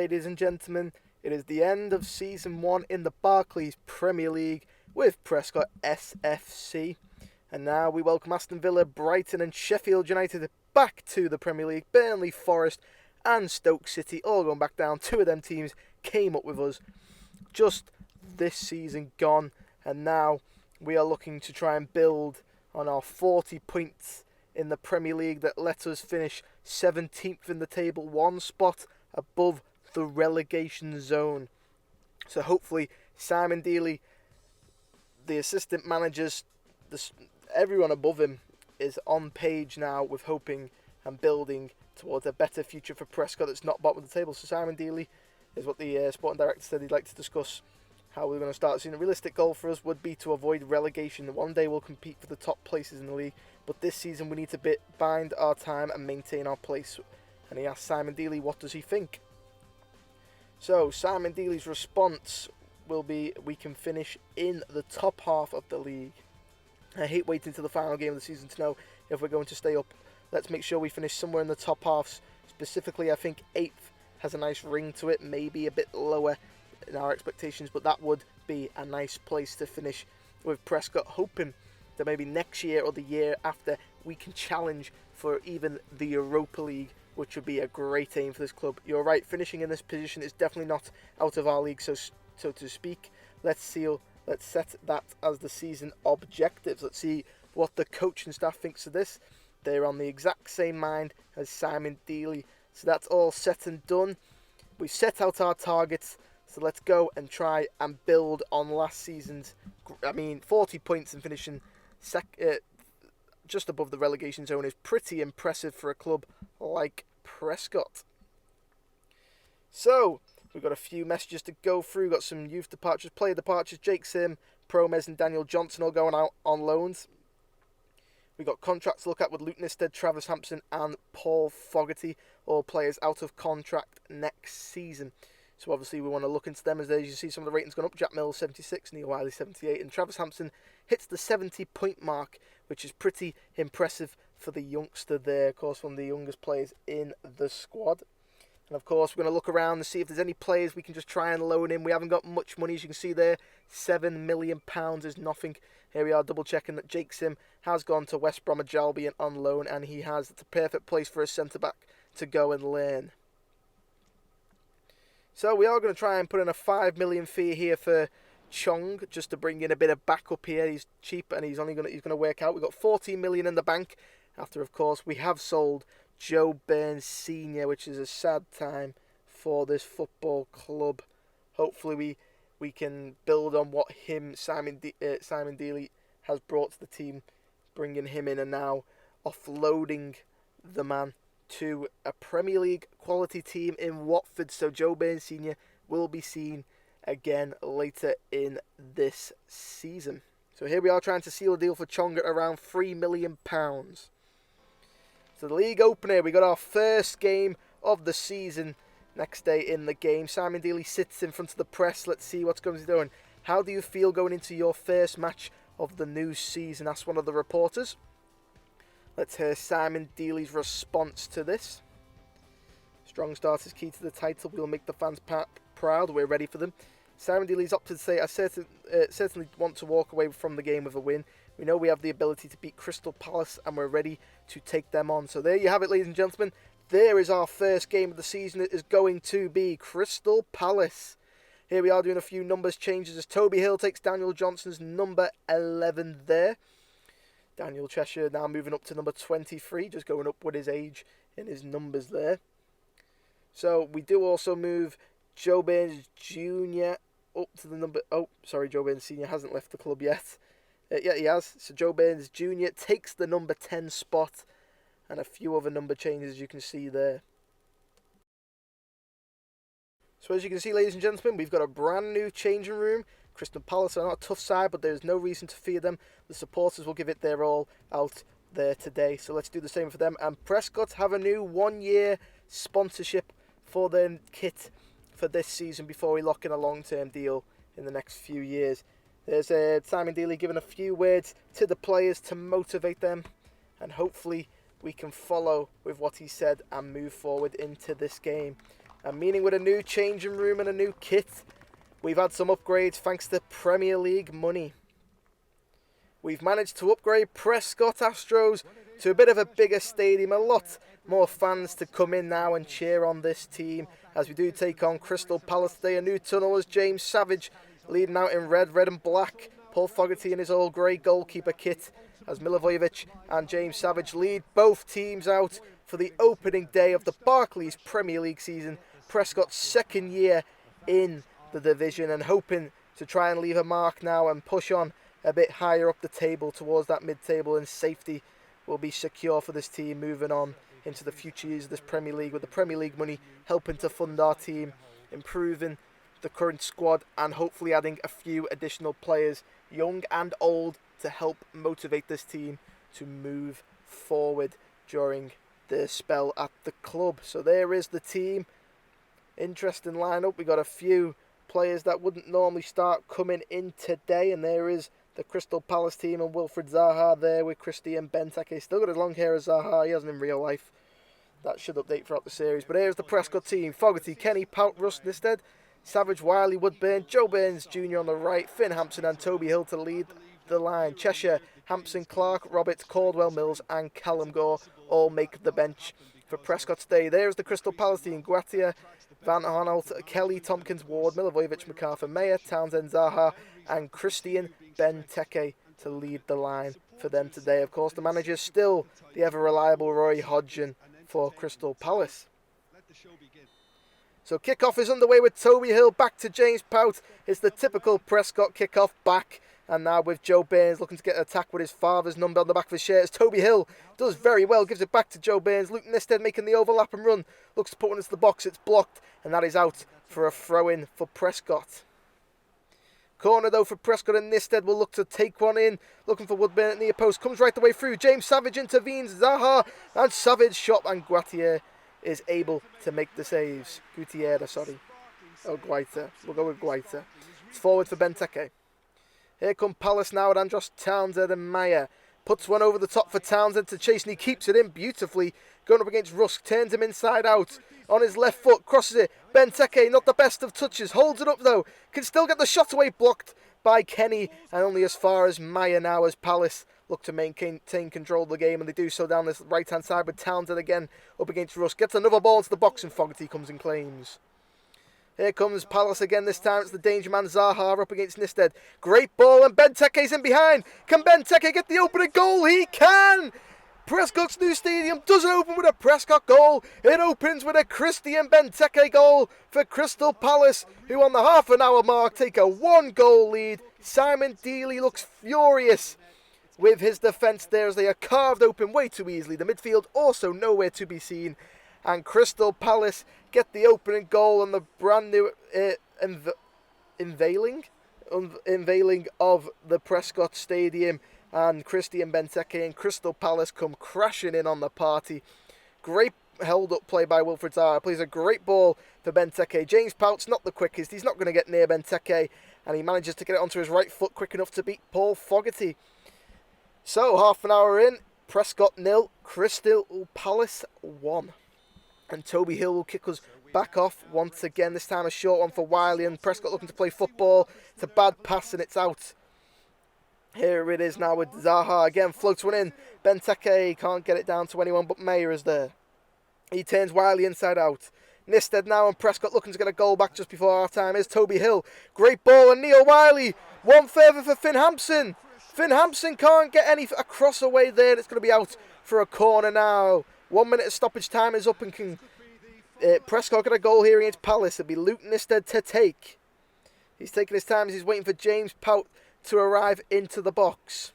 ladies and gentlemen. It is the end of Season 1 in the Barclays Premier League with Prescot S.F.C. And now we welcome Aston Villa, Brighton and Sheffield United back to the Premier League. Burnley, Forest and Stoke City all going back down. Two of them teams came up with us just this season gone. And now we are looking to try and build on our 40 points in the Premier League that let us finish 17th in the table, one spot above the relegation zone. So hopefully Simon Deeley, the assistant managers, everyone above him is on page now with hoping and building towards a better future for Prescott that's not bottom of the table. So Simon Deeley is what the sporting director said he'd like to discuss how we're going to start soon. A realistic goal for us would be to avoid relegation. One day we'll compete for the top places in the league, but this season we need to bind our time and maintain our place. And he asked Simon Deeley, what does he think? So Simon Deeley's response will be, we can finish in the top half of the league. I hate waiting till the final game of the season to know if we're going to stay up. Let's make sure we finish somewhere in the top halves. Specifically, I think 8th has a nice ring to it, maybe a bit lower in our expectations, but that would be a nice place to finish with Prescott, hoping that maybe next year or the year after we can challenge for even the Europa League, which would be a great aim for this club. You're right, finishing in this position is definitely not out of our league, so to speak. Let's set that as the season objectives. Let's see what the coaching staff thinks of this. They're on the exact same mind as Simon Deeley. So that's all set and done. We've set out our targets. So let's go and try and build on last season's, 40 points and finishing just above the relegation zone is pretty impressive for a club like Prescott. So, we've got a few messages to go through. We've got some youth departures, player departures. Jake Sim, Promes and Daniel Johnson all going out on loans. We've got contracts to look at with Luke Nisted, Travis Hampson and Paul Fogarty, all players out of contract next season. So obviously we want to look into them as you see some of the ratings going up. Jack Mills 76, Neil Wiley 78, and Travis Hampson hits the 70-point mark, which is pretty impressive for the youngster there. Of course, one of the youngest players in the squad. And of course, we're going to look around and see if there's any players we can just try and loan in. We haven't got much money, as you can see there. £7 million is nothing. Here we are double checking that Jake Sim has gone to West Bromwich Albion on loan, and he has. It's a perfect place for a centre-back to go and learn. So we are going to try and put in a $5 million fee here for Chong, just to bring in a bit of backup here. He's cheap and he's going to work out. We've got $14 million in the bank. After, of course, we have sold Joe Burns Sr., which is a sad time for this football club. Hopefully we can build on what Simon Deeley has brought to the team, bringing him in and now offloading the man to a Premier League quality team in Watford. So Joe Burns Sr. will be seen again later in this season. So here we are trying to seal a deal for Chong at around £3 million. So the league opener, we got our first game of the season next day in the game. Simon Deeley sits in front of the press. Let's see what's going to be doing. How do you feel going into your first match of the new season? Asked one of the reporters. Let's hear Simon Deeley's response to this. Strong start is key to the title. We'll make the fans proud. We're ready for them. Simon Deeley's opted to say, I certainly want to walk away from the game with a win. We know we have the ability to beat Crystal Palace and we're ready to take them on. So there you have it, ladies and gentlemen. There is our first game of the season. It is going to be Crystal Palace. Here we are doing a few numbers changes as Toby Hill takes Daniel Johnson's number 11 there. Daniel Cheshire now moving up to number 23, just going up with his age and his numbers there. So we do also move Joe Burns Jr. up to the number... Oh, sorry, Joe Burns Sr. hasn't left the club yet. Yeah, he has. So Joe Burns Jr. takes the number 10 spot and a few other number changes you can see there. So as you can see, ladies and gentlemen, we've got a brand new changing room. Crystal Palace are not a tough side, but there's no reason to fear them. The supporters will give it their all out there today. So let's do the same for them. And Prescott have a new 1-year sponsorship for their kit for this season before we lock in a long-term deal in the next few years. There's Simon Deeley giving a few words to the players to motivate them. And hopefully we can follow with what he said and move forward into this game. And meaning with a new changing room and a new kit, we've had some upgrades thanks to Premier League money. We've managed to upgrade Prescot Astros to a bit of a bigger stadium, a lot more fans to come in now and cheer on this team as we do take on Crystal Palace today. A new tunnel as James Savage leading out in red and black. Paul Fogarty in his all grey goalkeeper kit as Milivojevic and James Savage lead both teams out for the opening day of the Barclays Premier League season. Prescott's second year in the division and hoping to try and leave a mark now and push on a bit higher up the table towards that mid-table, and safety will be secure for this team moving on into the future years of this Premier League, with the Premier League money helping to fund our team, improving the current squad and hopefully adding a few additional players, young and old, to help motivate this team to move forward during the spell at the club. So there is the team. Interesting lineup. We got a few players that wouldn't normally start coming in today, and there is the Crystal Palace team and Wilfried Zaha there with Christian Benteke. Still got as long hair as Zaha. He hasn't in real life. That should update throughout the series. But here's the Prescott team. Fogarty, Kenny, Pout, Rust, Nisted, Savage, Wiley, Woodburn, Joe Burns Jr. on the right, Finn Hampson and Toby Hill to lead the line. Cheshire, Hampson, Clark, Roberts, Caldwell, Mills and Callum Gore all make the bench for Prescott today. There's the Crystal Palace team. Guatia, Van Arnold, Kelly, Tompkins, Ward, Milivojevic, MacArthur, Mayer, Townsend, Zaha and Christian Benteke to lead the line for them today. Of course, the manager still the ever-reliable Roy Hodgson for Crystal Palace. So kickoff is underway with Toby Hill back to James Pout. It's the typical Prescott kickoff back. And now with Joe Burns looking to get an attack with his father's number on the back of his shirt. As Toby Hill does very well, gives it back to Joe Burns. Luke Nisted making the overlap and run. Looks to put one into the box. It's blocked. And that is out for a throw-in for Prescott. Corner though for Prescott, and Nisted will look to take one in. Looking for Woodburn at near post. Comes right the way through. James Savage intervenes. Zaha and Savage shot, and Guatia is able to make the saves. Gutierrez, sorry. Oh, Guaita. We'll go with Guaita. It's forward for Benteke. Here come Palace now at Andros Townsend and Meyer. Puts one over the top for Townsend to chase, and he keeps it in beautifully. Going up against Rusk, turns him inside out. On his left foot, crosses it. Benteke, not the best of touches. Holds it up though. Can still get the shot away, blocked by Kenny. And only as far as Meyer now as Palace look to maintain control of the game. And they do so down this right-hand side with Townsend again up against Rusk. Gets another ball into the box and Fogarty comes and claims. Here comes Palace again. This time it's the danger man Zaha up against Nisted. Great ball and Benteke's in behind. Can Benteke get the opening goal? He can! Prescott's new stadium doesn't open with a Prescott goal. It opens with a Christian Benteke goal for Crystal Palace, who on the half an hour mark take a 1-goal lead. Simon Deeley looks furious with his defence there as they are carved open way too easily. The midfield also nowhere to be seen. And Crystal Palace get the opening goal on the brand new unveiling of the Prescott Stadium. And Christian Benteke and Crystal Palace come crashing in on the party. Great held up play by Wilfried Zaha. Plays a great ball for Benteke. James Pout's not the quickest. He's not going to get near Benteke. And he manages to get it onto his right foot quick enough to beat Paul Fogarty. So half an hour in. Prescott 0. Crystal Palace 1. And Toby Hill will kick us back off once again. This time a short one for Wiley. And Prescott looking to play football. It's a bad pass and it's out. Here it is now with Zaha. Again, floats one in. Benteke can't get it down to anyone, but Mayer is there. He turns Wiley inside out. Nisted now and Prescott looking to get a goal back just before half-time. Here's Toby Hill. Great ball and Neil Wiley. One further for Finn Hampson. Finn Hampson can't get a cross away there. It's going to be out for a corner now. 1 minute of stoppage time is up and can Prescott get a goal here against Palace. It'll be Luke Nisted to take. He's taking his time as he's waiting for James Pout to arrive into the box.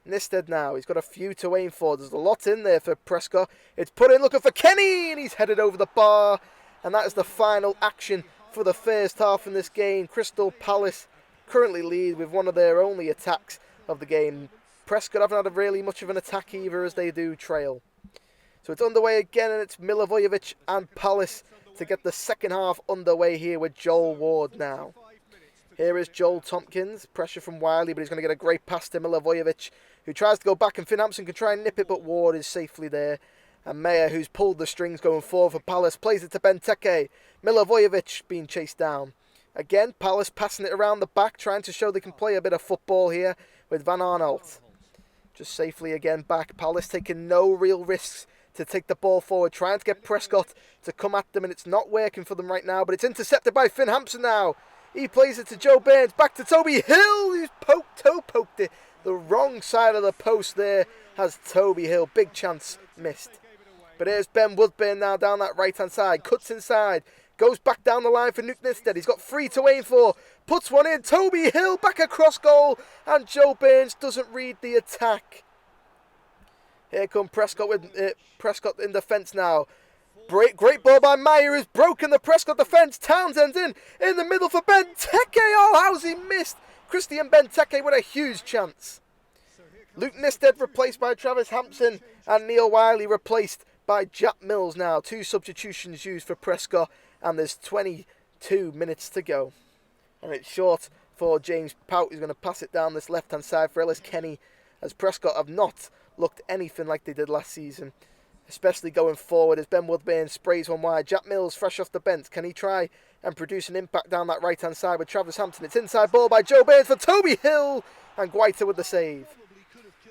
Nisted now. He's got a few to aim for. There's a lot in there for Prescott. It's put in looking for Kenny and he's headed over the bar. And that is the final action for the first half in this game. Crystal Palace currently lead with one of their only attacks of the game. Prescott haven't had really much of an attack either as they do trail. So it's underway again and it's Milivojevic and Palace to get the second half underway here with Joel Ward now. Here is Joel Tompkins. Pressure from Wiley, but he's going to get a great pass to Milivojevic, who tries to go back, and Finn Hampson can try and nip it, but Ward is safely there. And Meyer, who's pulled the strings going forward for Palace, plays it to Benteke. Milivojevic being chased down. Again, Palace passing it around the back, trying to show they can play a bit of football here with Van Arnold. Just safely again back. Palace taking no real risks to take the ball forward, trying to get Prescott to come at them, and it's not working for them right now, but it's intercepted by Finn Hampson now. He plays it to Joe Burns, back to Toby Hill, who's toe poked it. The wrong side of the post there has Toby Hill. Big chance missed. But here's Ben Woodburn now down that right-hand side. Cuts inside. Goes back down the line for Newton. He's got 3 to aim for. Puts one in. Toby Hill back across goal. And Joe Burns doesn't read the attack. Here come Prescott with Prescott in defence now. Great ball by Meyer, who's broken the Prescott defence. Townsend's in the middle for Benteke. Oh, how's he missed? Christian Benteke with a huge chance. Luke Nisted replaced by Travis Hampson. And Neil Wiley replaced by Jack Mills now. 2 substitutions used for Prescott, and there's 22 minutes to go. And it's short for James Pout, who's going to pass it down this left-hand side for Ellis Kenny, as Prescott have not looked anything like they did last season, especially going forward as Ben Woodburn sprays one wide. Jack Mills fresh off the bench. Can he try and produce an impact down that right-hand side with Travis Hampton? It's inside ball by Joe Burns for Toby Hill, and Guaita with the save.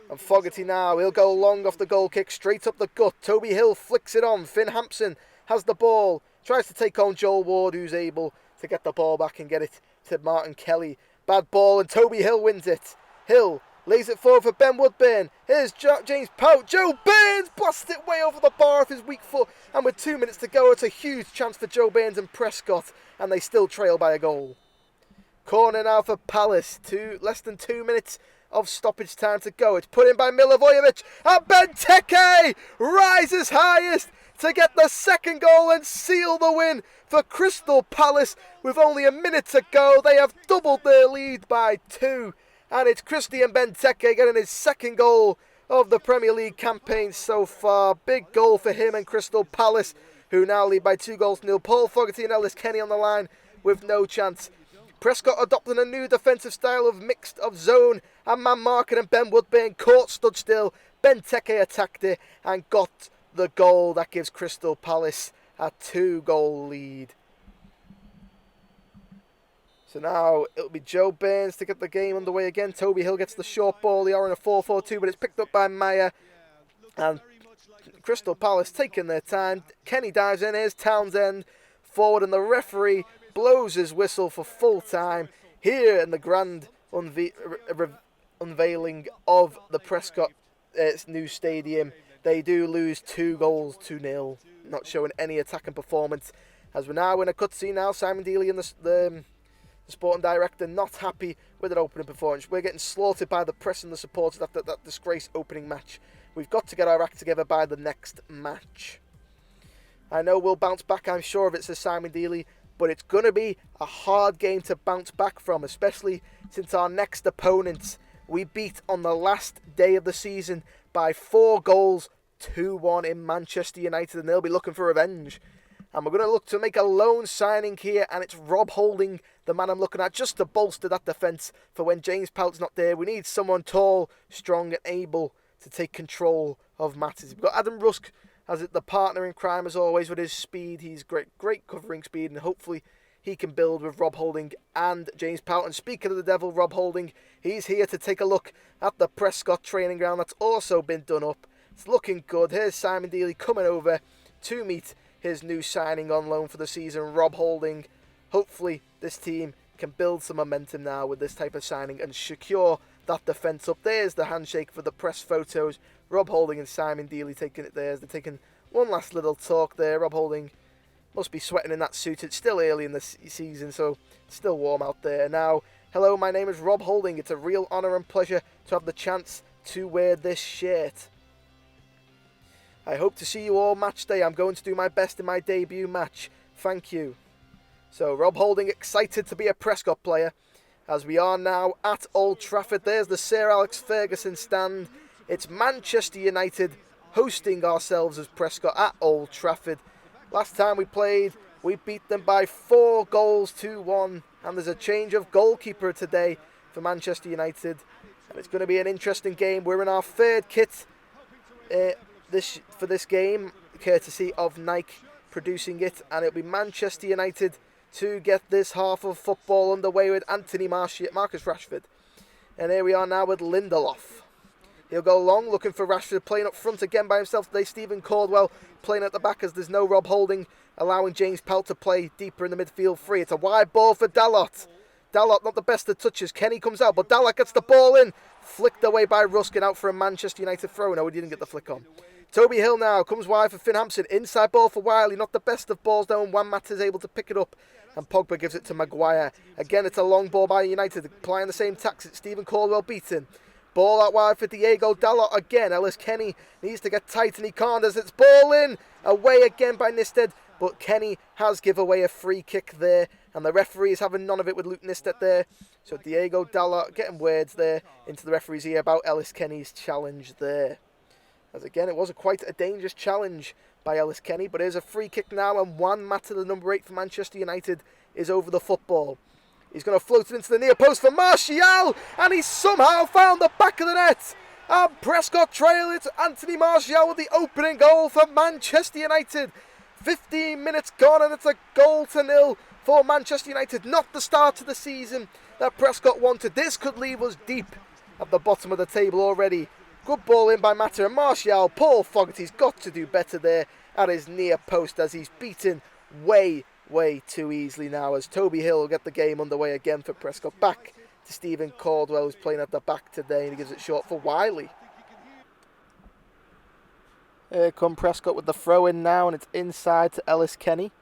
And Fogarty now, he'll go long off the goal kick, straight up the gut. Toby Hill flicks it on. Finn Hampson has the ball, tries to take on Joel Ward, who's able to get the ball back and get it to Martin Kelly. Bad ball, and Toby Hill wins it. Hill lays it forward for Ben Woodburn. Here's James Pout. Joe Burns blasts it way over the bar of his weak foot. And with 2 minutes to go, it's a huge chance for Joe Burns and Prescott, and they still trail by a goal. Corner now for Palace. Less than 2 minutes of stoppage time to go. It's put in by Milivojevic, and Benteke rises highest to get the second goal and seal the win for Crystal Palace. With only a minute to go, they have doubled their lead by 2, and it's Christian Benteke getting his second goal of the Premier League campaign so far. Big goal for him and Crystal Palace, who now lead by 2-0. Paul Fogarty and Ellis Kenny on the line with no chance. Prescott adopting a new defensive style of zone and man marking, and Ben Woodburn caught stood still. Benteke attacked it and got the goal that gives Crystal Palace a 2-goal lead. So now it'll be Joe Burns to get the game underway again. Toby Hill gets the short ball. They are in a 4-4-2, but it's picked up by Meyer. And Crystal Palace taking their time. Kenny dives in. Here's Townsend forward, and the referee blows his whistle for full time here in the grand unveiling of the Prescott new stadium. They do lose 2-0. Not showing any attacking performance. As we're now in a cutscene now, Simon Deeley and the sporting director not happy with an opening performance. We're getting slaughtered by the press and the supporters after that disgrace opening match. We've got to get our act together by the next match. I know we'll bounce back, I'm sure of it, says Simon Deeley, but it's going to be a hard game to bounce back from, especially since our next opponents we beat on the last day of the season by 4-2-1 in Manchester United, and they'll be looking for revenge. And we're going to look to make a loan signing here, and it's Rob Holding, the man I'm looking at, just to bolster that defence for when James Pout's not there. We need someone tall, strong and able to take control of matters. We've got Adam Rusk as the partner in crime as always with his speed. He's great covering speed, and hopefully he can build with Rob Holding and James Pout. And speaking of the devil, Rob Holding, he's here to take a look at the Prescott training ground that's also been done up. It's looking good. Here's Simon Deeley coming over to meet his new signing on loan for the season, Rob Holding. Hopefully this team can build some momentum now with this type of signing and secure that defence up. There's the handshake for the press photos. Rob Holding and Simon Deeley taking it there. They're taking one last little talk there. Rob Holding must be sweating in that suit. It's still early in the season, so it's still warm out there. Now, hello, my name is Rob Holding. It's a real honour and pleasure to have the chance to wear this shirt. I hope to see you all match day. I'm going to do my best in my debut match. Thank you. So, Rob Holding excited to be a Prescott player, as we are now at Old Trafford. There's the Sir Alex Ferguson stand. It's Manchester United hosting ourselves as Prescott at Old Trafford. Last time we played, we beat them by 4-1, and there's a change of goalkeeper today for Manchester United. And it's going to be an interesting game. We're in our third kit for this game, courtesy of Nike producing it, and it'll be Manchester United to get this half of football underway with Marcus Rashford. And here we are now with Lindelof. He'll go long, looking for Rashford, playing up front again by himself today. Stephen Caldwell playing at the back as there's no Rob Holding, allowing James Pelt to play deeper in the midfield free. It's a wide ball for Dalot. Dalot not the best of touches. Kenny comes out, but Dalot gets the ball in. Flicked away by Ruskin, out for a Manchester United throw. No, he didn't get the flick on. Toby Hill now comes wide for Finn Hampson. Inside ball for Wiley. Not the best of balls though, and Juan Mata is able to pick it up. And Pogba gives it to Maguire. Again, it's a long ball by United, applying the same tactics. Stephen Caldwell beaten. Ball out wide for Diego Dalot again. Ellis Kenny needs to get tight and he can't as it's ball in. Away again by Nisted. But Kenny has given away a free kick there. And the referee is having none of it with Luke Nisted there. So Diego Dalot getting words there into the referee's ear about Ellis Kenny's challenge there. As again, it was quite a dangerous challenge by Ellis Kenny. But here's a free kick now. And Juan Mata, the number 8 for Manchester United, is over the football. He's going to float it into the near post for Martial, and he's somehow found the back of the net. And Prescott trail it. Anthony Martial with the opening goal for Manchester United. 15 minutes gone, and it's a 0-0 for Manchester United. Not the start to the season that Prescott wanted. This could leave us deep at the bottom of the table already. Good ball in by Mata and Martial. Paul Fogarty's got to do better there at his near post as he's beaten way too easily now, as Toby Hill will get the game underway again for Prescott. Back to Stephen Caldwell, who's playing at the back today, and he gives it short for Wiley. Here come Prescott with the throw in now, and it's inside to Ellis Kenny.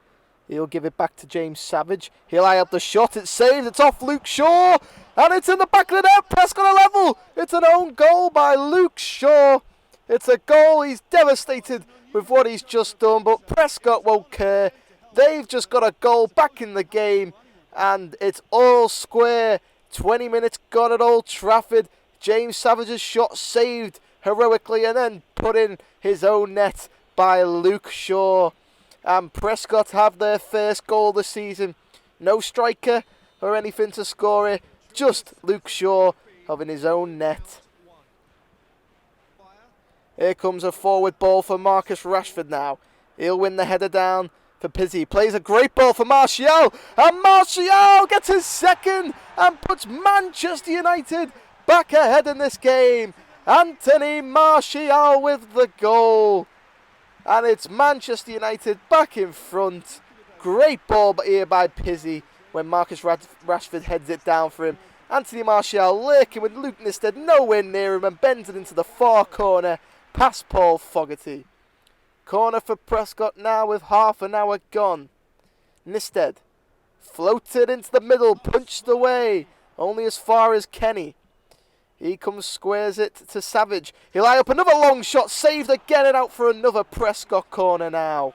He'll give it back to James Savage. He'll eye up the shot. It's saved. It's off Luke Shaw, and it's in the back of the net. Prescott a level. It's an own goal by Luke Shaw. It's a goal. He's devastated with what he's just done, but Prescott won't care. They've just got a goal back in the game, and it's all square. 20 minutes gone at Old Trafford. James Savage's shot saved heroically and then put in his own net by Luke Shaw. And Prescott have their first goal this season. No striker or anything to score it. Just Luke Shaw having his own net. Here comes a forward ball for Marcus Rashford now. He'll win the header down for Pizzi. Plays a great ball for Martial, and Martial gets his second and puts Manchester United back ahead in this game. Anthony Martial with the goal, and it's Manchester United back in front. Great ball here by Pizzi when Marcus Rashford heads it down for him. Anthony Martial lurking with Luke Nisted nowhere near him and bends it into the far corner past Paul Fogarty. Corner for Prescott now with half an hour gone. Nisted floated into the middle, punched away, only as far as Kenny. He comes, squares it to Savage. He'll eye up another long shot, saved again and out for another Prescott corner now.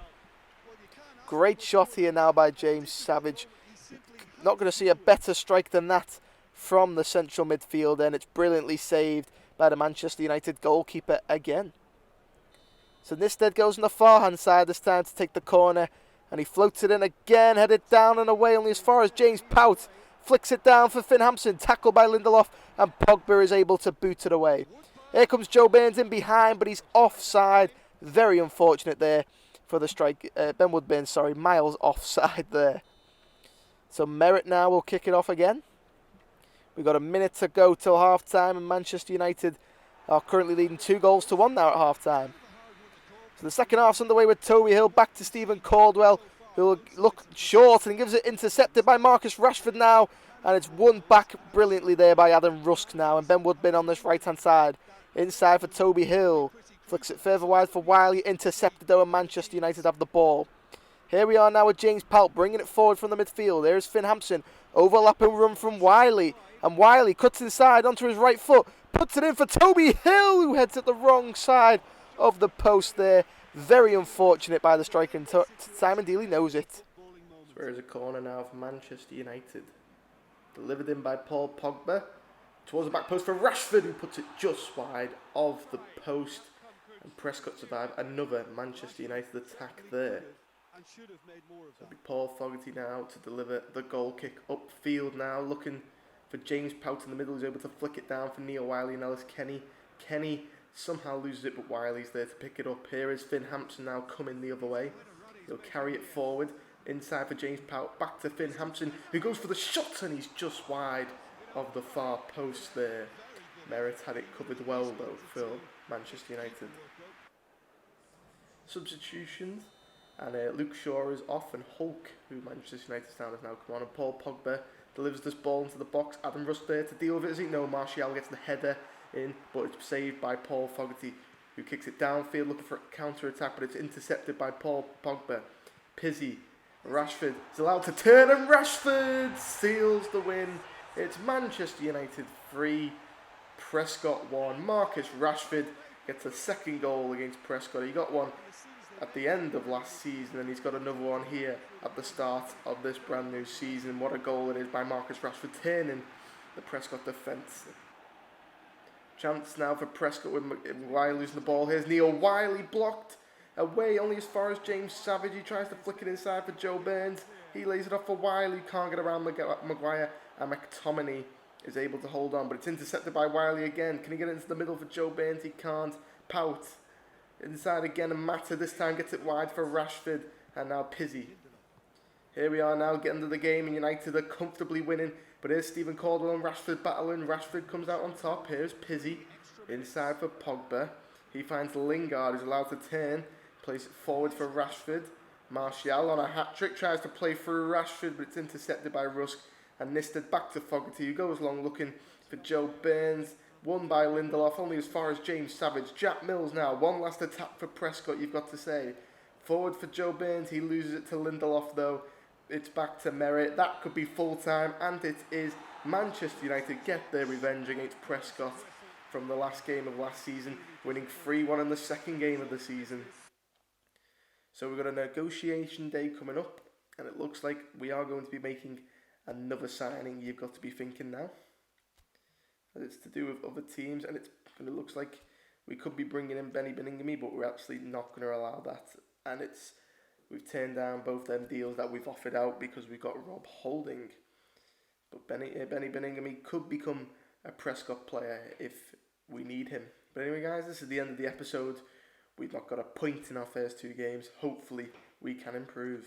Great shot here now by James Savage. Not going to see a better strike than that from the central midfielder, and it's brilliantly saved by the Manchester United goalkeeper again. So Nisted goes on the far hand side this time to take the corner, and he floats it in again, headed down and away only as far as James Pout. Flicks it down for Finn Hampson, tackled by Lindelof, and Pogba is able to boot it away. Here comes Joe Burns in behind, but he's offside. Very unfortunate there for the strike. Ben Woodburn, sorry, miles offside there. So Merritt now will kick it off again. We've got a minute to go till half time, and Manchester United are currently leading 2-1 now at half time. So the second half's underway with Toby Hill back to Stephen Caldwell, who will look short and gives it intercepted by Marcus Rashford now, and it's won back brilliantly there by Adam Rusk now, and Ben Woodburn on this right hand side. Inside for Toby Hill, flicks it further wide for Wiley, intercepted though, and Manchester United have the ball. Here we are now with James Pelt bringing it forward from the midfield. There's Finn Hampson, overlapping run from Wiley, and Wiley cuts inside onto his right foot, puts it in for Toby Hill, who heads at the wrong side of the post there. Very unfortunate by the striker, and Simon Deeley knows it. So there's a corner now for Manchester United. Delivered in by Paul Pogba towards the back post for Rashford, who puts it just wide of the post. And Prescott survived another Manchester United attack there. So it'll be Paul Fogarty now to deliver the goal kick upfield now, looking for James Pout in the middle, who's able to flick it down for Neil Wiley and Ellis Kenny. Kenny somehow loses it, but Wiley's there to pick it up. Here is Finn Hampson now coming the other way. He'll carry it forward, inside for James Powell, back to Finn Hampson, who goes for the shot, and he's just wide of the far post there. Merritt had it covered well, though, for Manchester United. Substitutions, and Luke Shaw is off, and Hulk, who Manchester United stand has now come on, and Paul Pogba delivers this ball into the box. Adam Rusk there to deal with it, as he no, Martial gets the header in, but it's saved by Paul Fogarty, who kicks it downfield looking for a counter-attack, but it's intercepted by Paul Pogba. Pizzi, Rashford is allowed to turn, and Rashford seals the win. It's Manchester United 3, Prescot 1. Marcus Rashford gets a second goal against Prescott. He got one at the end of last season, and he's got another one here at the start of this brand new season. What a goal it is by Marcus Rashford, turning the Prescott defence. Chance now for Prescott with Wiley losing the ball. Here's Neil Wiley, blocked away only as far as James Savage. He tries to flick it inside for Joe Burns. He lays it off for Wiley, can't get around Maguire, and McTominay is able to hold on, but it's intercepted by Wiley again. Can he get it into the middle for Joe Burns? He can't. Pout inside again, and Mata this time gets it wide for Rashford, and now Pizzi. Here we are now getting to the game, and United are comfortably winning, but here's Stephen Caldwell and Rashford battling. Rashford comes out on top. Here's Pizzi inside for Pogba. He finds Lingard, who's allowed to turn, plays it forward for Rashford. Martial on a hat-trick tries to play through Rashford, but it's intercepted by Rusk, and Nisted back to Fogarty, who goes long looking for Joe Burns. Won by Lindelof, only as far as James Savage. Jack Mills now, one last attack for Prescott, you've got to say. Forward for Joe Burns, he loses it to Lindelof though. It's back to Merritt, that could be full time, and it is. Manchester United get their revenge against Prescott from the last game of last season, winning 3-1 in the second game of the season. So we've got a negotiation day coming up, and it looks like we are going to be making another signing. You've got to be thinking now. It's to do with other teams, and it looks like we could be bringing in Benny Beningame, but we're actually not going to allow that. And we've turned down both them deals that we've offered out because we've got Rob Holding. But Benny Beningame could become a Prescott player if we need him. But anyway, guys, this is the end of the episode. We've not got a point in our first 2 games. Hopefully, we can improve.